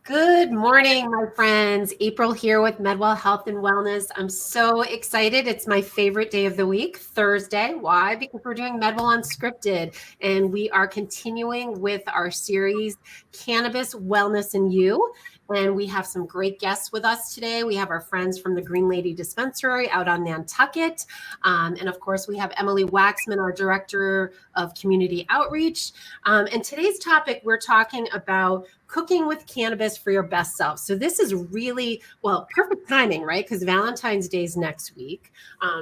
Good morning, my friends. April here with Medwell Health and Wellness. I'm so excited. It's my favorite day of the week, Thursday. Why? Because we're doing Medwell Unscripted, and we are continuing with our series, Cannabis, Wellness, and You. And we have some great guests with us today. We have our friends from the Green Lady Dispensary out on Nantucket. And of course, we have Emily Waxman, our Director of Community Outreach. And today's topic, we're talking about cooking with cannabis for your best self. So this is really, well, perfect timing, right? Because Valentine's Day is next week.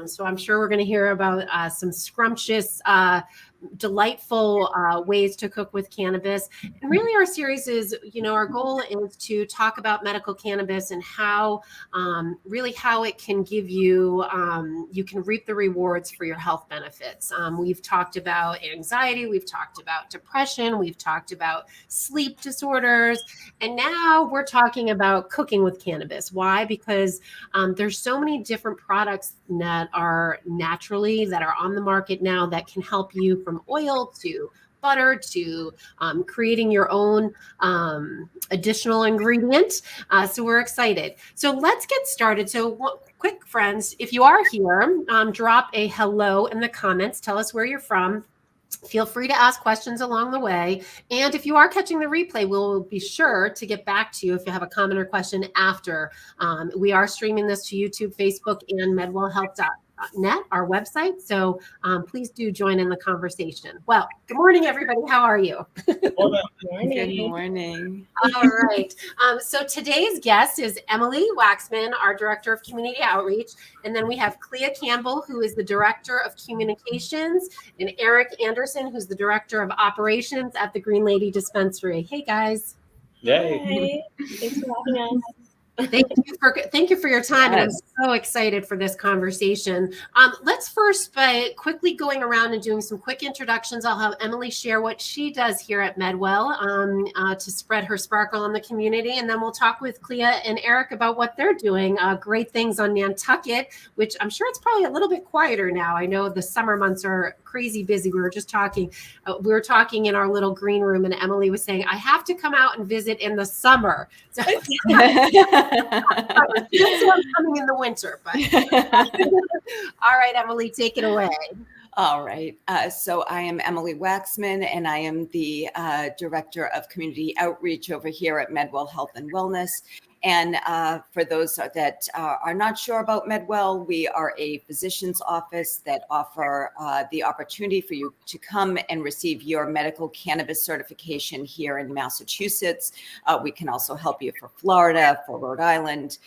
So I'm sure we're going to hear about some scrumptious, delightful ways to cook with cannabis. And really our series is, our goal is to talk about medical cannabis and how, really how it can give you, you can reap the rewards for your health benefits. We've talked about anxiety, we've talked about depression, we've talked about sleep disorders, and now we're talking about cooking with cannabis. Why? Because there's so many different products that are naturally, that are on the market now that can help you from oil to butter to creating your own additional ingredient. So we're excited. So let's get started. So quick, friends, if you are here, drop a hello in the comments. Tell us where you're from. Feel free to ask questions along the way. And if you are catching the replay, we'll be sure to get back to you if you have a comment or question after. We are streaming this to YouTube, Facebook, and medwellhealth.net, our website. So please do join in the conversation. Well, good morning, everybody. How are you? Good morning. All right. So today's guest is Emily Waxman, our Director of Community Outreach. And then we have Klee Campbell, who is the Director of Communications, and Eric Anderson, who's the Director of Operations at the Green Lady Dispensary. Hey, guys. Yay. Hi. Thanks for having us. Thank you for your time. Yes. And I'm so excited for this conversation. Let's first, by quickly going around and doing some quick introductions, I'll have Emily share what she does here at Medwell to spread her sparkle in the community. And then we'll talk with Clea and Eric about what they're doing. Great things on Nantucket, which I'm sure it's probably a little bit quieter now. I know the summer months are crazy busy. We were just talking. We were talking in our little green room, and Emily was saying, I have to come out and visit in the summer. So I'm coming in the winter, but all right, Emily, take it away. All right. So I am Emily Waxman, and I am the Director of Community Outreach over here at Medwell Health and Wellness. And for those that are not sure about Medwell, we are a physician's office that offer the opportunity for you to come and receive your medical cannabis certification here in Massachusetts. We can also help you for Florida, for Rhode Island.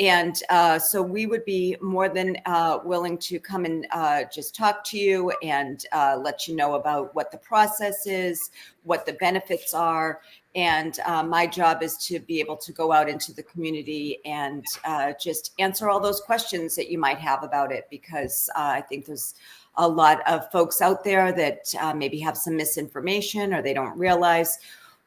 And so we would be more than willing to come and just talk to you and let you know about what the process is, what the benefits are. And my job is to be able to go out into the community and just answer all those questions that you might have about it, because I think there's a lot of folks out there that maybe have some misinformation, or they don't realize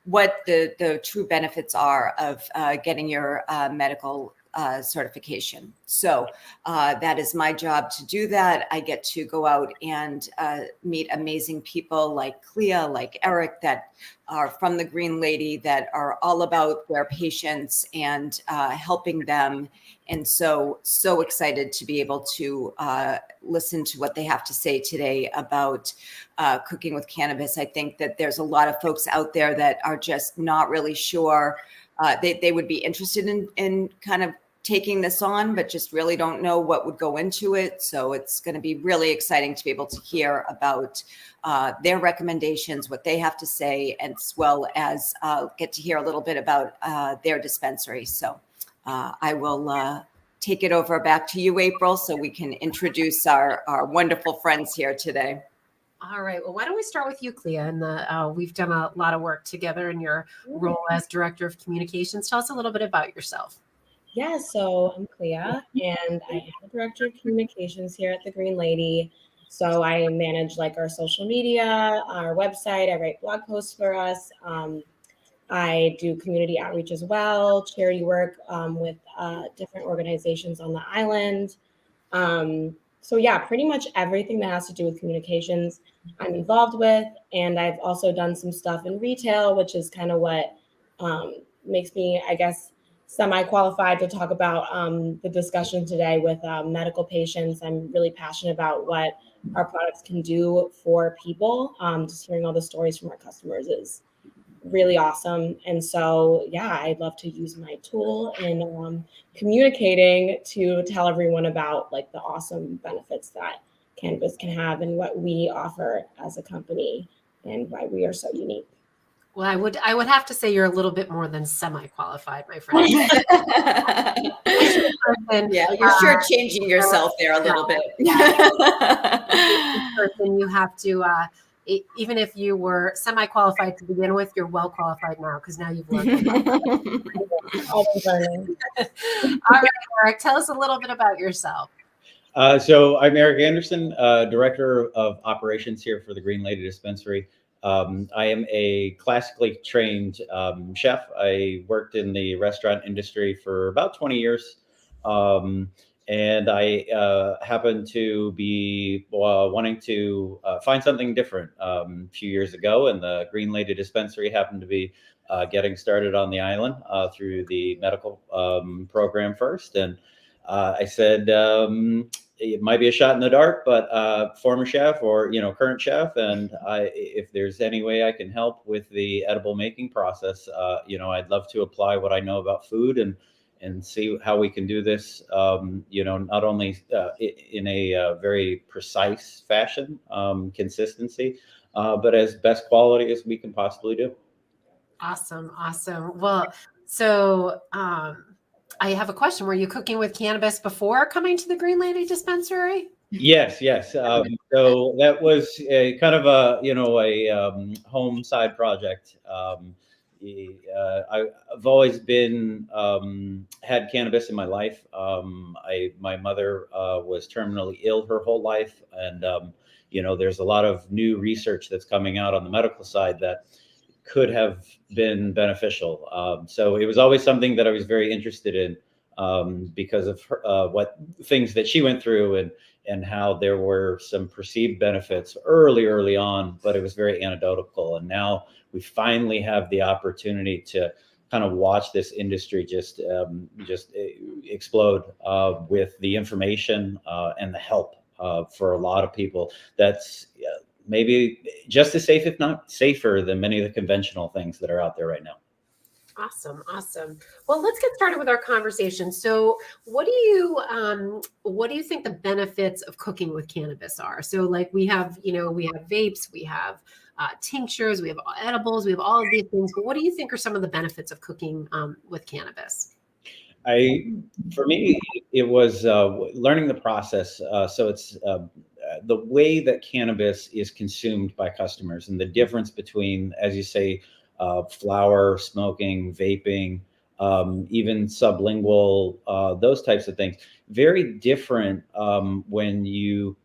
what the true benefits are of getting your medical certification. So that is my job to do that. I get to go out and meet amazing people like Clea, like Eric, that are from the Green Lady, that are all about their patients and helping them. And so excited to be able to listen to what they have to say today about cooking with cannabis. I think that there's a lot of folks out there that are just not really sure. They would be interested in kind of taking this on, but just really don't know what would go into it. So it's going to be really exciting to be able to hear about their recommendations, what they have to say, as well as get to hear a little bit about their dispensary. So I will take it over back to you, April, so we can introduce our wonderful friends here today. All right. Well, why don't we start with you, Clea? And we've done a lot of work together in your role as Director of Communications. Tell us a little bit about yourself. Yeah, so I'm Clea, and I am the Director of Communications here at the Green Lady. So I manage like our social media, our website. I write blog posts for us. I do community outreach as well, charity work with different organizations on the island. So yeah, pretty much everything that has to do with communications I'm involved with. And I've also done some stuff in retail, which is kind of what makes me, I guess, semi-qualified to talk about the discussion today with medical patients. I'm really passionate about what our products can do for people. Just hearing all the stories from our customers is really awesome. And so, yeah, I'd love to use my tool in communicating to tell everyone about like the awesome benefits that cannabis can have and what we offer as a company and why we are so unique. Well, I would have to say you're a little bit more than semi-qualified, my friend. Yeah, you're shortchanging yourself there a little bit. Person, you have to, even if you were semi-qualified to begin with, you're well qualified now because now you've learned. All right, Eric, tell us a little bit about yourself. So I'm Eric Anderson, Director of Operations here for the Green Lady Dispensary. I am a classically trained chef. I worked in the restaurant industry for about 20 years. And I happened to be wanting to find something different a few years ago. And the Green Lady Dispensary happened to be getting started on the island through the medical program first. And I said, it might be a shot in the dark, but former chef or current chef, and if there's any way I can help with the edible making process, I'd love to apply what I know about food and see how we can do this. Not only in a very precise fashion, consistency, but as best quality as we can possibly do. Awesome. Well, so I have a question. Were you cooking with cannabis before coming to the Green Lady Dispensary? Yes. So that was a kind of a home side project. I've always been had cannabis in my life. My mother was terminally ill her whole life, and there's a lot of new research that's coming out on the medical side that could have been beneficial. So it was always something that I was very interested in because of her, what things that she went through and how there were some perceived benefits early on, but it was very anecdotal. And now we finally have the opportunity to kind of watch this industry just explode with the information and the help for a lot of people. That's maybe just as safe, if not safer, than many of the conventional things that are out there right now. Awesome. Well, let's get started with our conversation. So what do you think the benefits of cooking with cannabis are? So like we have vapes, we have tinctures, we have edibles, we have all of these things, but what do you think are some of the benefits of cooking with cannabis? For me, it was learning the process. So it's the way that cannabis is consumed by customers and the difference between, as you say, flower, smoking, vaping, even sublingual, those types of things. Very different when you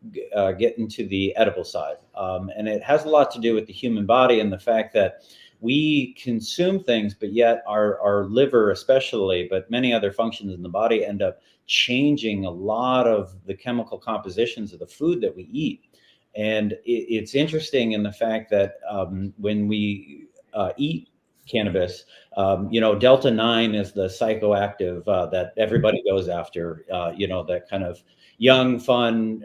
get into the edible side. And it has a lot to do with the human body and the fact that we consume things, but yet our liver especially, but many other functions in the body end up changing a lot of the chemical compositions of the food that we eat. And it's interesting in the fact that when we eat cannabis, Delta 9 is the psychoactive that everybody goes after, that kind of young, fun,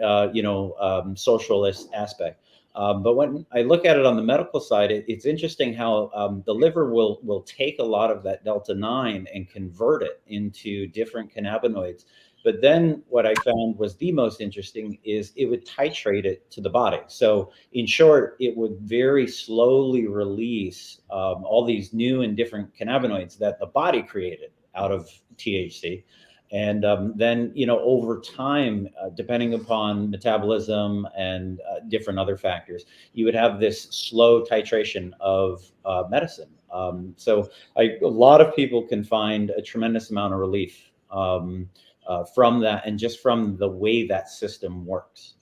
socialist aspect. But when I look at it on the medical side, it's interesting how the liver will take a lot of that Delta 9 and convert it into different cannabinoids. But then what I found was the most interesting is it would titrate it to the body. So in short, it would very slowly release all these new and different cannabinoids that the body created out of THC. And then, over time, depending upon metabolism and different other factors, you would have this slow titration of medicine. So a lot of people can find a tremendous amount of relief from that and just from the way that system works.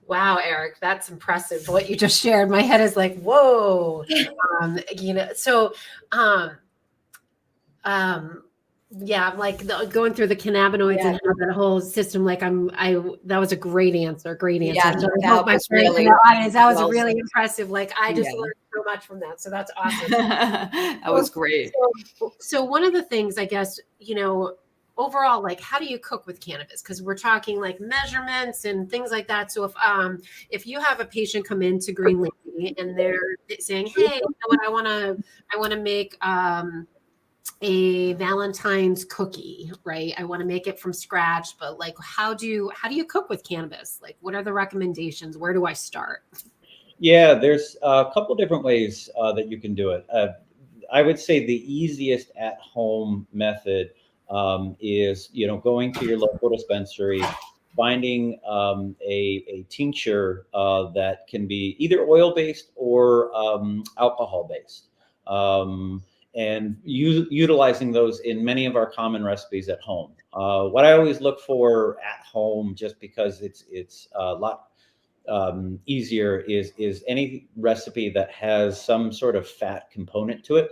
Wow, Eric, that's impressive. What you just shared, my head is like, whoa. Yeah, like going through the cannabinoids and how that whole system. Like that was a great answer. Great answer. Yeah, So I that hope my was friends in really the audience, that was well really said. impressive. Like I just Yeah. learned so much from that. So that's awesome. That was great. So one of the things, I guess, overall, like how do you cook with cannabis? Because we're talking like measurements and things like that. So if you have a patient come into Green Lady and they're saying, hey, you know what, I want to make a Valentine's cookie, right? I want to make it from scratch, but like how do you cook with cannabis? Like what are the recommendations? Where do I start? Yeah, there's a couple different ways that you can do it. I would say the easiest at-home method is, going to your local dispensary, finding a tincture that can be either oil-based or alcohol-based, and utilizing those in many of our common recipes at home. What I always look for at home, just because it's a lot easier, is any recipe that has some sort of fat component to it.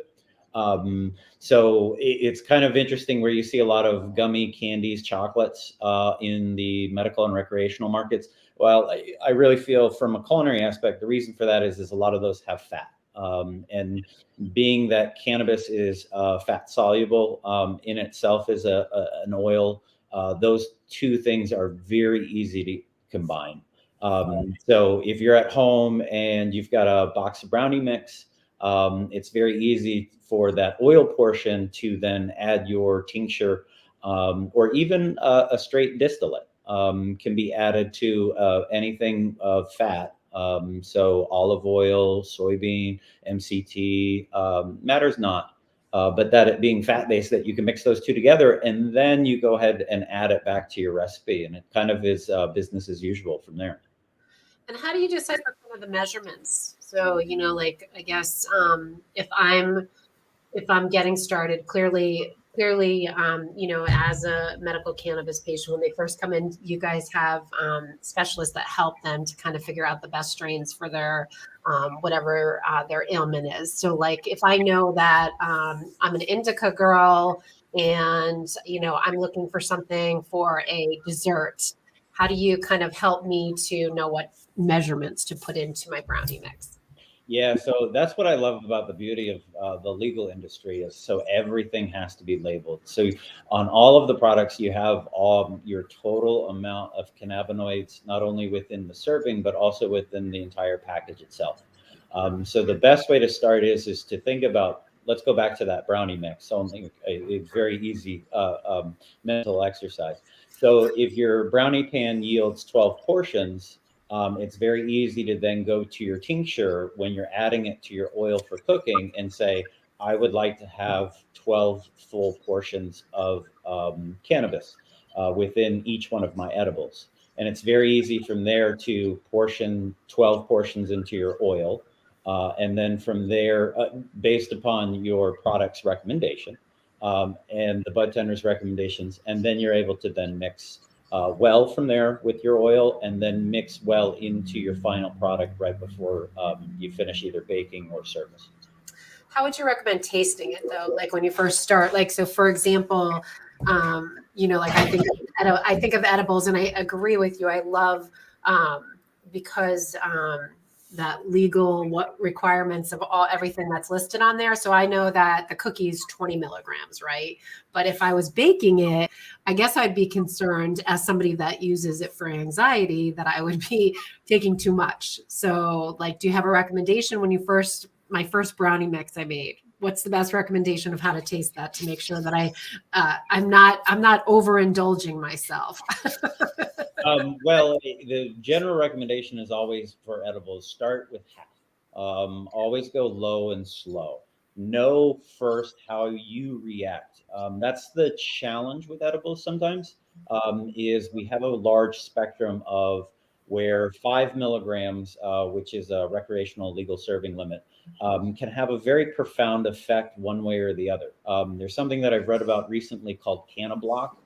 So it's kind of interesting where you see a lot of gummy candies, chocolates in the medical and recreational markets. Well, I really feel from a culinary aspect, the reason for that is a lot of those have fat. And being that cannabis is fat soluble in itself is an oil, those two things are very easy to combine. So if you're at home and you've got a box of brownie mix, it's very easy for that oil portion to then add your tincture, or even a straight distillate can be added to anything of fat. So olive oil, soybean, MCT, matters not. But that it being fat based, that you can mix those two together and then you go ahead and add it back to your recipe. And it kind of is business as usual from there. And how do you decipher some of the measurements? So, like I guess if I'm getting started, clearly, as a medical cannabis patient, when they first come in, you guys have specialists that help them to kind of figure out the best strains for their whatever their ailment is. So, like, if I know that I'm an indica girl and I'm looking for something for a dessert, how do you kind of help me to know what measurements to put into my brownie mix? Yeah, so that's what I love about the beauty of the legal industry, is so everything has to be labeled. So on all of the products, you have all your total amount of cannabinoids, not only within the serving, but also within the entire package itself. So the best way to start is to think about, let's go back to that brownie mix. Something a very easy mental exercise. So if your brownie pan yields 12 portions, it's very easy to then go to your tincture when you're adding it to your oil for cooking and say, I would like to have 12 full portions of cannabis within each one of my edibles. And it's very easy from there to portion 12 portions into your oil. And then from there, based upon your product's recommendation and the bud tender's recommendations, and then you're able to then mix well from there with your oil, and then mix well into your final product right before you finish either baking or service. How would you recommend tasting it though? Like when you first start, like, so for example, like I think of edibles and I agree with you. I love, because, that legal what requirements of everything that's listed on there. So I know that the cookie's 20 milligrams, right? But if I was baking it, I guess I'd be concerned as somebody that uses it for anxiety that I would be taking too much. So like, do you have a recommendation when my first brownie mix I made? What's the best recommendation of how to taste that to make sure that I'm not overindulging myself? Well, the general recommendation is always for edibles, start with half. Always go low and slow. Know first how you react. That's the challenge with edibles sometimes, is we have a large spectrum of where 5 milligrams, which is a recreational legal serving limit, can have a very profound effect one way or the other. There's something that I've read about recently called cannablock,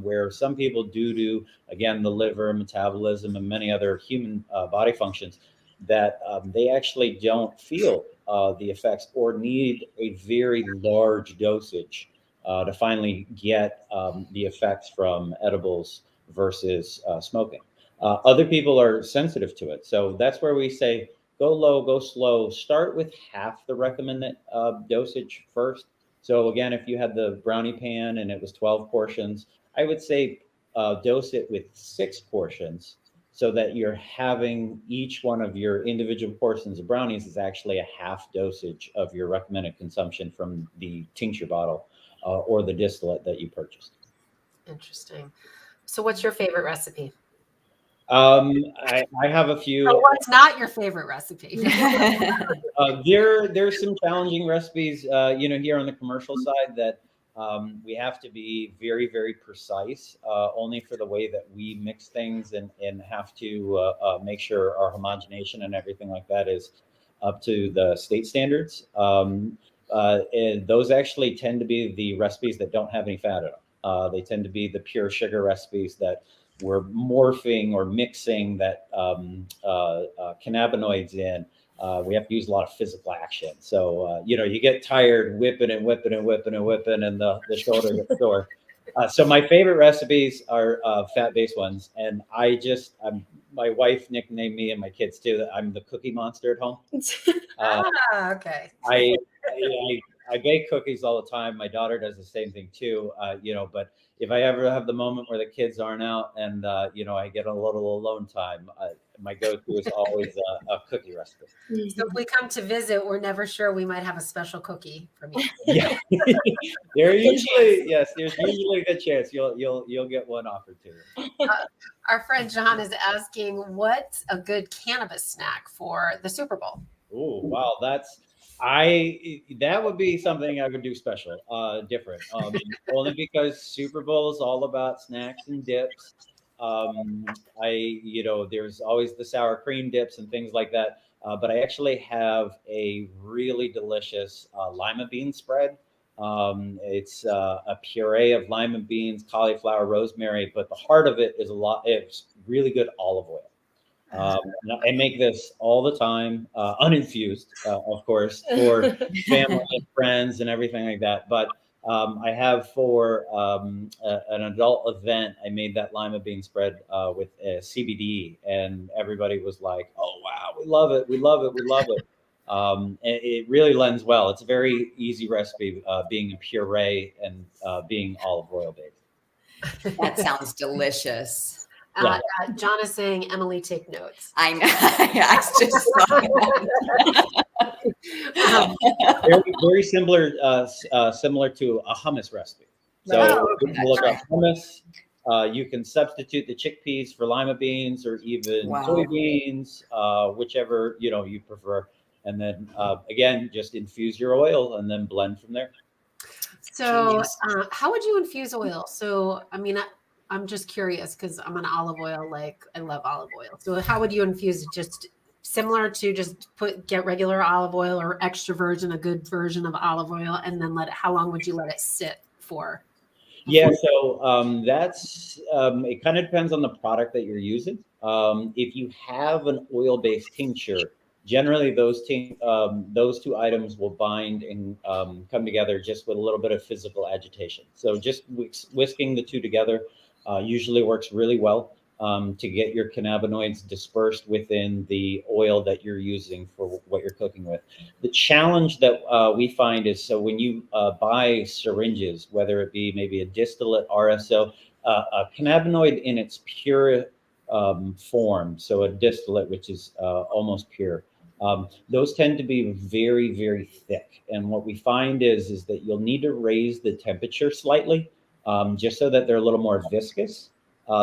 where some people, due to, again, the liver, metabolism, and many other human body functions, that they actually don't feel the effects or need a very large dosage to finally get the effects from edibles versus smoking. Other people are sensitive to it. So that's where we say, go low, go slow. Start with half the recommended dosage first. So again, if you had the brownie pan and it was 12 portions, I would say dose it with 6 portions so that you're having each one of your individual portions of brownies is actually a half dosage of your recommended consumption from the tincture bottle or the distillate that you purchased. Interesting. So what's your favorite recipe? I have a few. So what's not your favorite recipe? There's some challenging recipes, here on the commercial side that we have to be very, very precise, only for the way that we mix things and have to make sure our homogenation and everything like that is up to the state standards. And those actually tend to be the recipes that don't have any fat in them. They tend to be the pure sugar recipes that we're morphing or mixing that cannabinoids in. We have to use a lot of physical action. So, you get tired whipping and whipping and whipping and whipping, and the shoulder gets sore. So my favorite recipes are fat-based ones. And my wife nicknamed me and my kids too, that I'm the cookie monster at home. Okay. I bake cookies all the time. My daughter does the same thing too, but if I ever have the moment where the kids aren't out and, I get a little alone time, my go-to is always a cookie recipe. So if we come to visit, we're never sure we might have a special cookie from you. Yeah, there's usually a good chance you'll get one offered to you. Our friend John is asking, what's a good cannabis snack for the Super Bowl? Oh, wow, that would be something I would do special, different, only because Super Bowl is all about snacks and dips. There's always the sour cream dips and things like that. But I actually have a really delicious lima bean spread. It's a puree of lima beans, cauliflower, rosemary, but the heart of it is it's really good olive oil. I make this all the time, uninfused, of course, for family and friends and everything like that. But I have for an adult event, I made that lima bean spread with CBD, and everybody was like, "Oh wow, we love it, we love it, we love it." And it really lends well. It's a very easy recipe, being a puree and being olive oil based. That sounds delicious. Yeah. John is saying, Emily, take notes. I know. I just saw very, very similar to a hummus recipe. So you can look up hummus. You can substitute the chickpeas for lima beans or even soybeans, whichever you prefer. And then again, just infuse your oil and then blend from there. So how would you infuse oil? So I'm just curious because I'm an olive oil, I love olive oil. So how would you infuse it? Just similar to just get regular olive oil or extra virgin, a good version of olive oil, and then how long would you let it sit for? Yeah, so that's it kind of depends on the product that you're using. If you have an oil-based tincture, generally those two items will bind and come together just with a little bit of physical agitation. So just whisking the two together usually works really well to get your cannabinoids dispersed within the oil that you're using for what you're cooking with. The challenge that we find is, so when you buy syringes, whether it be maybe a distillate RSO, a cannabinoid in its pure form, so a distillate, which is almost pure, those tend to be very, very thick. And what we find is that you'll need to raise the temperature slightly, just so that they're a little more viscous.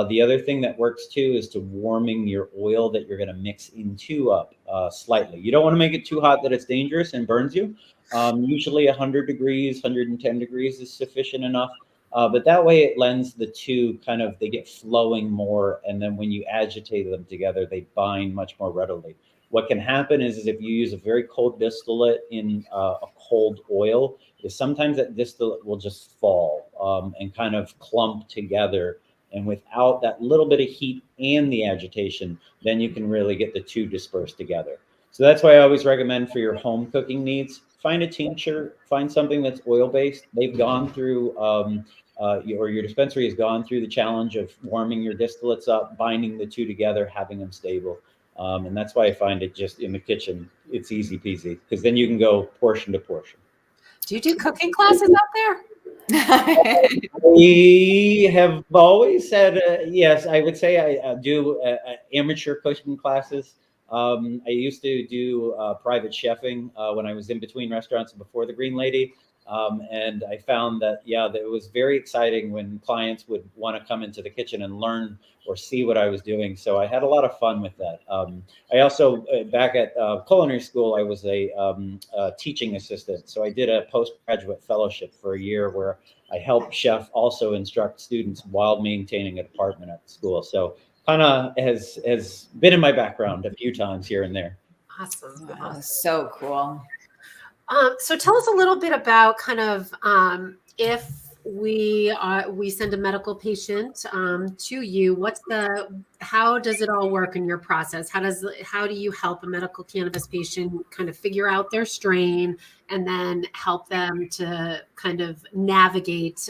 The other thing that works too is to warming your oil that you're going to mix into up slightly. You don't want to make it too hot that it's dangerous and burns you. Usually 100 degrees, 110 degrees is sufficient enough. But that way it lends the two they get flowing more. And then when you agitate them together, they bind much more readily. What can happen is if you use a very cold distillate in a cold oil, is sometimes that distillate will just fall and kind of clump together. And without that little bit of heat and the agitation, then you can really get the two dispersed together. So that's why I always recommend for your home cooking needs, find a tincture, find something that's oil-based. They've gone through, or your dispensary has gone through the challenge of warming your distillates up, binding the two together, having them stable. And that's why I find it just in the kitchen, it's easy peasy, because then you can go portion to portion. Do you do cooking classes out there? We have always said, yes, I would say I do amateur cooking classes. I used to do private chefing when I was in between restaurants before the Green Lady. And I found that, yeah, that it was very exciting when clients would want to come into the kitchen and learn or see what I was doing. So I had a lot of fun with that. I also, back at culinary school, I was a teaching assistant. So I did a postgraduate fellowship for a year where I helped chef also instruct students while maintaining a department at the school. So kind of has been in my background a few times here and there. Awesome. Wow, so cool. So tell us a little bit about kind of if we send a medical patient to you, how does it all work in your process? How do you help a medical cannabis patient kind of figure out their strain and then help them to kind of navigate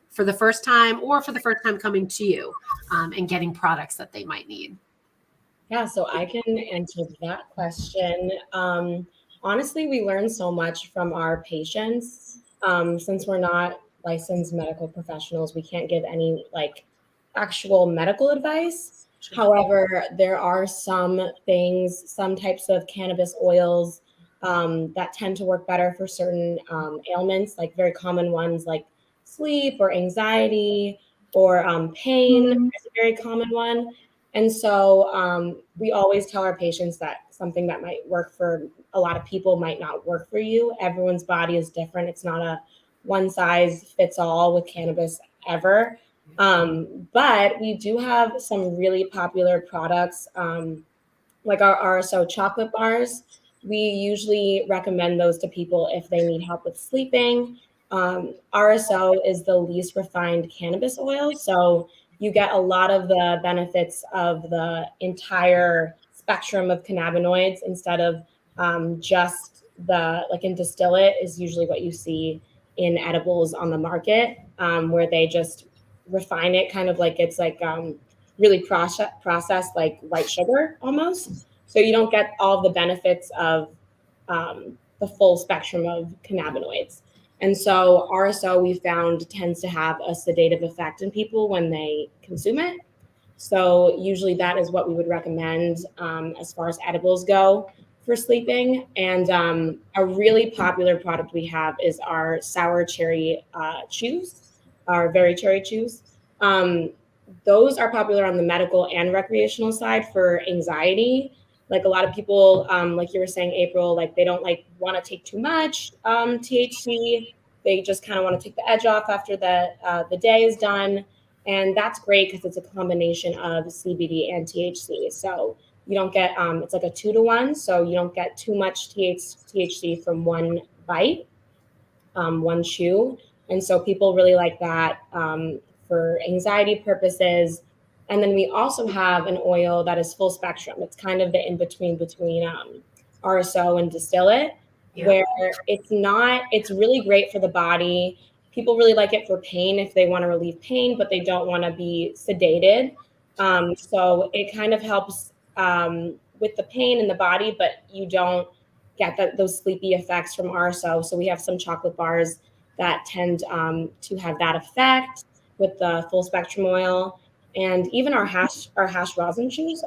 for the first time or for the first time coming to you and getting products that they might need? Yeah, so I can answer that question. Honestly, we learn so much from our patients. Since we're not licensed medical professionals, we can't give any like actual medical advice. However, there are some things, some types of cannabis oils that tend to work better for certain ailments, like very common ones like sleep or anxiety or pain is a very common one. And so we always tell our patients that something that might work for a lot of people might not work for you. Everyone's body is different. It's not a one size fits all with cannabis ever. But we do have some really popular products, like our RSO chocolate bars. We usually recommend those to people if they need help with sleeping. RSO is the least refined cannabis oil. So you get a lot of the benefits of the entire spectrum of cannabinoids instead of just like in distillate is usually what you see in edibles on the market, where they just refine it kind of like it's like really processed like white sugar almost. So you don't get all the benefits of the full spectrum of cannabinoids. And so RSO we found tends to have a sedative effect in people when they consume it. So usually that is what we would recommend as far as edibles go for sleeping. And a really popular product we have is our sour cherry chews, our very cherry chews. Those are popular on the medical and recreational side for anxiety. Like a lot of people, like you were saying, April, like they don't like want to take too much THC. They just kind of want to take the edge off after the day is done. And that's great because it's a combination of CBD and THC. So you don't get, it's like a 2-to-1. So you don't get too much THC from one bite, one chew. And so people really like that for anxiety purposes. And then we also have an oil that is full spectrum. It's kind of the in-between between RSO and distillate, where it's really great for the body. People really like it for pain if they want to relieve pain, but they don't want to be sedated. So it kind of helps with the pain in the body, but you don't get those sleepy effects from RSO. So we have some chocolate bars that tend to have that effect with the full spectrum oil. And even our hash rosin chews,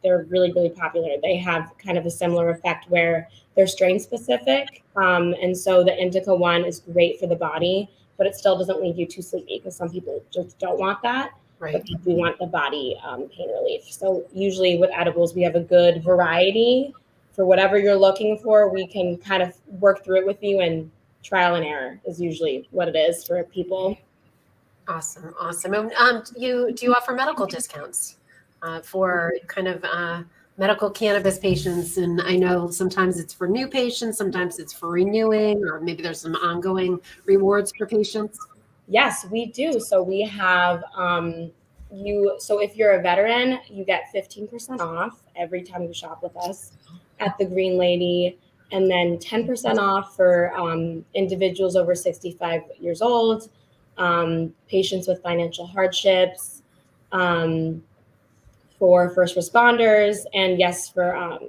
they're really, really popular. They have kind of a similar effect where they're strain specific. And so the indica one is great for the body, but it still doesn't leave you too sleepy because some people just don't want that. Right. But we want the body pain relief. So usually with edibles, we have a good variety for whatever you're looking for. We can kind of work through it with you, and trial and error is usually what it is for people. Awesome. And do you offer medical discounts for kind of medical cannabis patients? And I know sometimes it's for new patients, sometimes it's for renewing, or maybe there's some ongoing rewards for patients. Yes, we do. So we have so if you're a veteran, you get 15% off every time you shop with us at the Green Lady. and then 10% off for individuals over 65 years old, patients with financial hardships, for first responders, and yes, for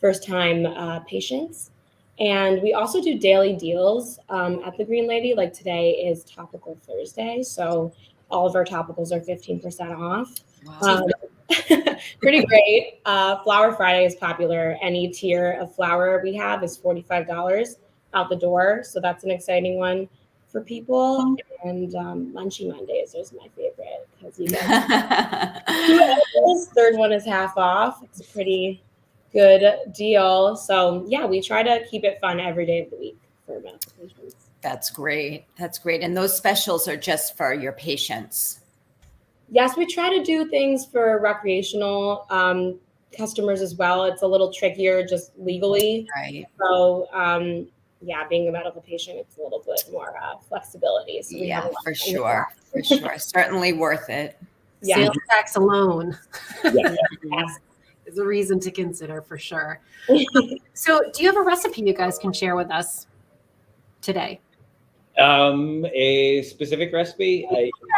first-time patients. And we also do daily deals at the Green Lady. Like today is Topical Thursday, so all of our topicals are 15% off. Wow. Pretty great. Flower Friday is popular. Any tier of flower we have is $45 out the door, so that's an exciting one for people. And Munchy Mondays is my favorite because you get 2 edibles. Third one is half off. It's a pretty good deal. So yeah, we try to keep it fun every day of the week for medical patients. That's great. That's great. And those specials are just for your patients. Yes, we try to do things for recreational customers as well. It's a little trickier just legally. Right. So yeah, being a medical patient, it's a little bit more flexibility. So we Yeah, for sure. For sure. Certainly worth it. Yeah. Sales tax alone Yes. is a reason to consider for sure. So do you have a recipe you guys can share with us today? A specific recipe?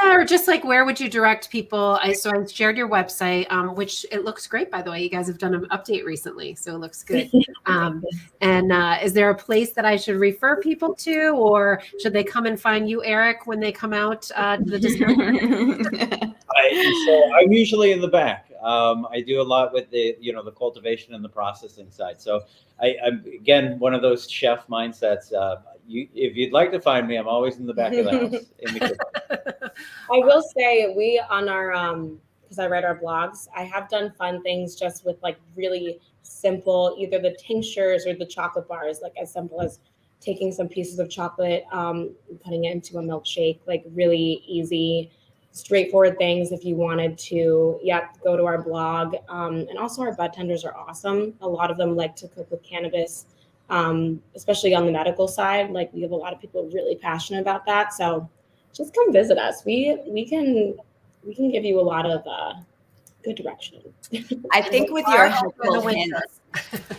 Or just like, where would you direct people? So I shared your website, which it looks great, by the way. You guys have done an update recently, so it looks good. And is there a place that I should refer people to, or should they come and find you, Eric, when they come out to the dispensary? So I'm usually in the back. I do a lot with the cultivation and the processing side. So I'm again one of those chef mindsets. If you'd like to find me, I'm always in the back of the house in the kitchen. I will say we on our because I read our blogs, I have done fun things just with like really simple, either the tinctures or the chocolate bars, like as simple as taking some pieces of chocolate, and putting it into a milkshake, like really easy, straightforward things. If you wanted to, go to our blog. And also our bud tenders are awesome. A lot of them like to cook with cannabis, especially on the medical side. Like we have a lot of people really passionate about that. So just come visit us. We can give you a lot of good direction. I think with your helpful hints,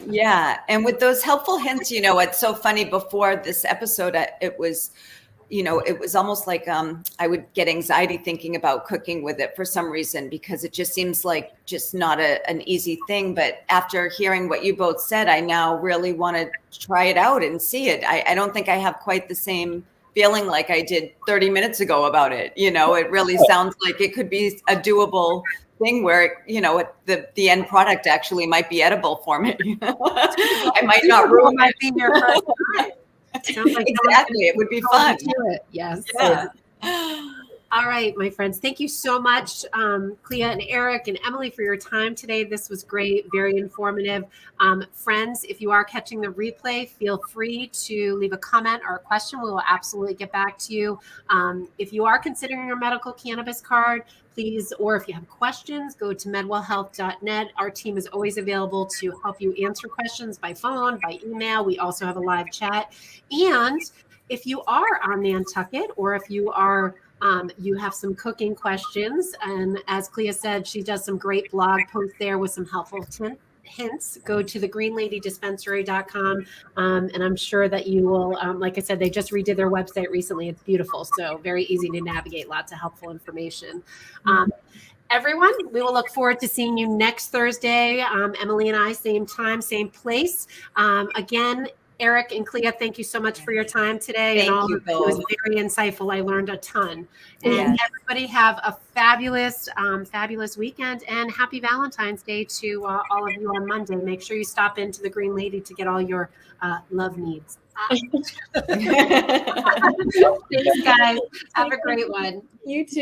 yeah, and with those helpful hints, it's so funny. Before this episode, it was almost like I would get anxiety thinking about cooking with it for some reason, because it just seems like just not an easy thing. But after hearing what you both said, I now really want to try it out and see it. I don't think I have quite the same feeling like I did 30 minutes ago about it. It really sounds like it could be a doable thing where, the end product actually might be edible for me. I might not ruin might be your first time. Sounds like exactly. It would be fun. Yes. Yeah. All right, my friends. Thank you so much, Clea and Eric and Emily, for your time today. This was great, very informative. Friends, if you are catching the replay, feel free to leave a comment or a question. We will absolutely get back to you. If you are considering your medical cannabis card, please, or if you have questions, go to medwellhealth.net. Our team is always available to help you answer questions by phone, by email. We also have a live chat. And if you are on Nantucket, or if you are you have some cooking questions, and as Clea said, she does some great blog posts there with some helpful hints. Go to thegreenladydispensary.com, and I'm sure that you will, like I said, they just redid their website recently. It's beautiful, so very easy to navigate, lots of helpful information. Everyone, we will look forward to seeing you next Thursday. Emily and I, same time, same place. Again, Eric and Clea, thank you so much for your time today. Thank you It was very insightful. I learned a ton. And Yes. everybody have a fabulous, fabulous weekend, and happy Valentine's Day to all of you on Monday. Make sure you stop into the Green Lady to get all your love needs. Thanks, guys. Have a great one. You too.